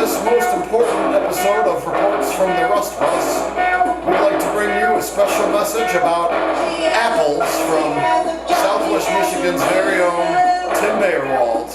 this most important episode of Reports from the Rust Bus, we'd like to bring you a special message about apples from Southwest Michigan's very own Tim Baerwald.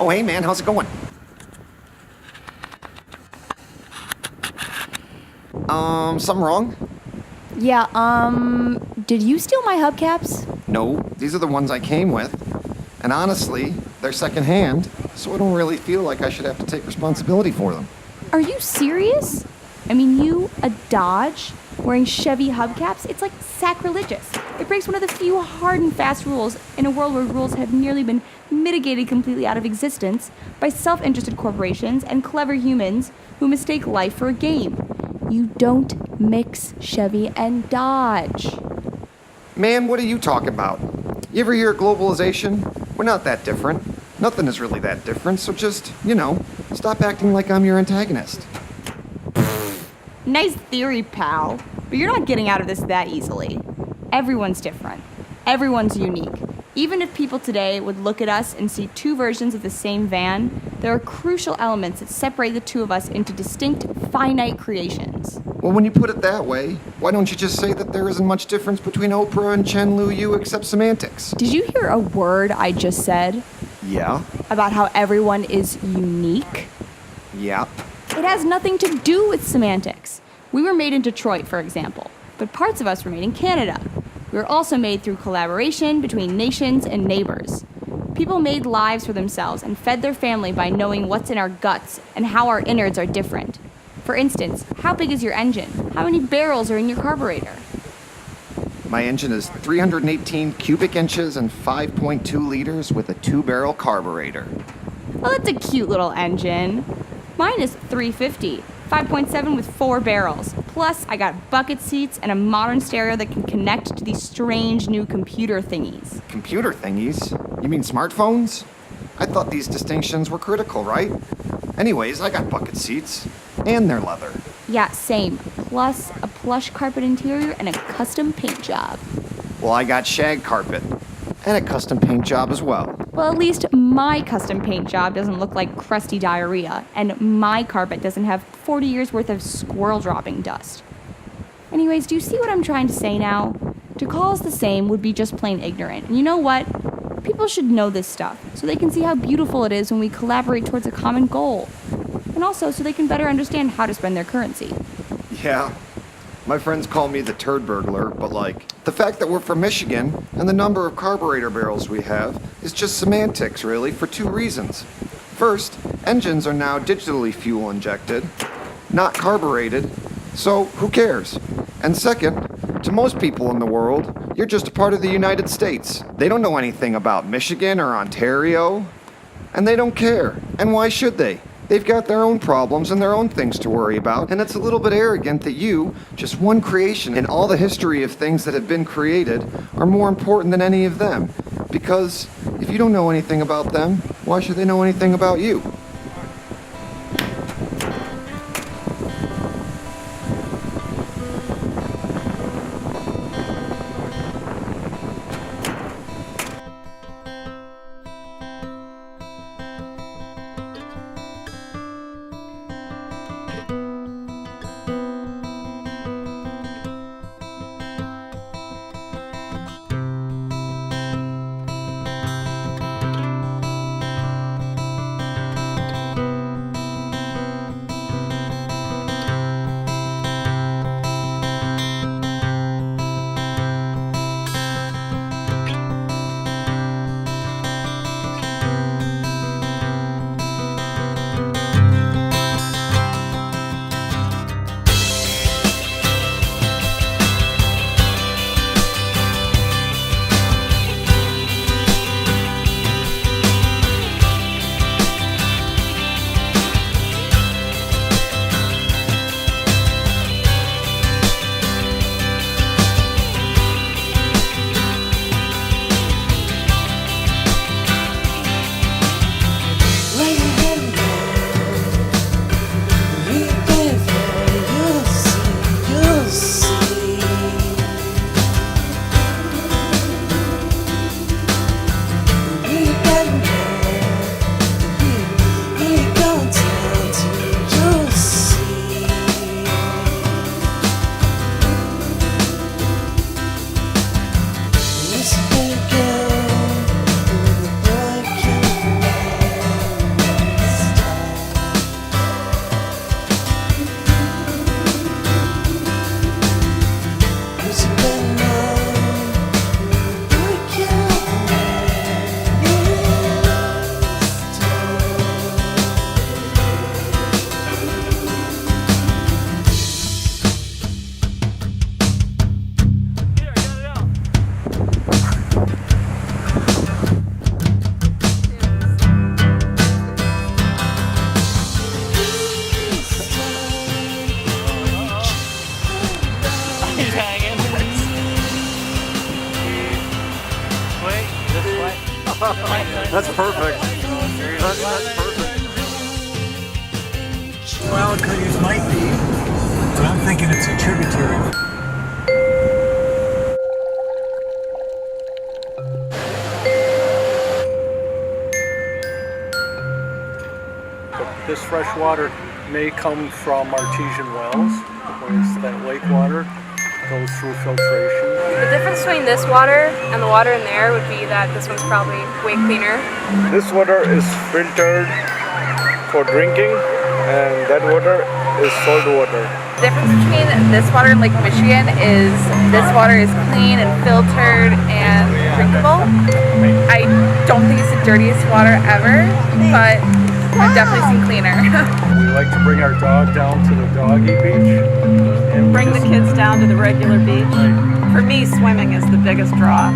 Oh, hey, man, how's it going? Something wrong? Yeah, did you steal my hubcaps? No, these are the ones I came with. And honestly, they're secondhand, so I don't really feel like I should have to take responsibility for them. Are you serious? I mean, you, a Dodge, wearing Chevy hubcaps? It's like sacrilegious. It breaks one of the few hard and fast rules in a world where rules have nearly been mitigated completely out of existence by self-interested corporations and clever humans who mistake life for a game. You don't mix Chevy and Dodge. Man, what are you talking about? You ever hear of globalization? We're not that different. Nothing is really that different, so just, stop acting like I'm your antagonist. Nice theory, pal. But you're not getting out of this that easily. Everyone's different. Everyone's unique. Even if people today would look at us and see two versions of the same van, there are crucial elements that separate the two of us into distinct, finite creations. Well, when you put it that way, why don't you just say that there isn't much difference between Oprah and Chen Lu Yu except semantics? Did you hear a word I just said? Yeah. About how everyone is unique? Yeah. It has nothing to do with semantics. We were made in Detroit, for example, but parts of us were made in Canada. We were also made through collaboration between nations and neighbors. People made lives for themselves and fed their family by knowing what's in our guts and how our innards are different. For instance, how big is your engine? How many barrels are in your carburetor? My engine is 318 cubic inches and 5.2 liters with a 2-barrel carburetor. Well, that's a cute little engine. Mine is 350, 5.7 with 4 barrels. Plus, I got bucket seats and a modern stereo that can connect to these strange new computer thingies. Computer thingies? You mean smartphones? I thought these distinctions were critical, right? Anyways, I got bucket seats. And they're leather. Yeah, same. Plus a plush carpet interior and a custom paint job. Well, I got shag carpet. And a custom paint job as well. Well, at least my custom paint job doesn't look like crusty diarrhea, and my carpet doesn't have 40 years worth of squirrel dropping dust. Anyways, do you see what I'm trying to say now? To call us the same would be just plain ignorant. And you know what? People should know this stuff, so they can see how beautiful it is when we collaborate towards a common goal. And also so they can better understand how to spend their currency. Yeah. My friends call me the turd burglar, but the fact that we're from Michigan and the number of carburetor barrels we have is just semantics, really, for 2 reasons. First, engines are now digitally fuel injected, not carbureted, so who cares? And second, to most people in the world, you're just a part of the United States. They don't know anything about Michigan or Ontario, and they don't care. And why should they? They They've got their own problems and their own things to worry about, and it's a little bit arrogant that you, just one creation in all the history of things that have been created, are more important than any of them. Because if you don't know anything about them, why should they know anything about you? That's perfect. That's perfect. Well, it could use might be, but I'm thinking it's a tributary. This fresh water may come from artesian wells, whereas that lake water goes through filtration. The difference between this water and the water in there would be that this one's probably way cleaner. This water is filtered for drinking, and that water is salt water. The difference between this water and Lake Michigan is this water is clean and filtered and drinkable. I don't think it's the dirtiest water ever, but I've definitely seen cleaner. We like to bring our dog down to the doggy beach. And Bring the kids down to the regular beach. For me, swimming is the biggest draw.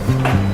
Bye.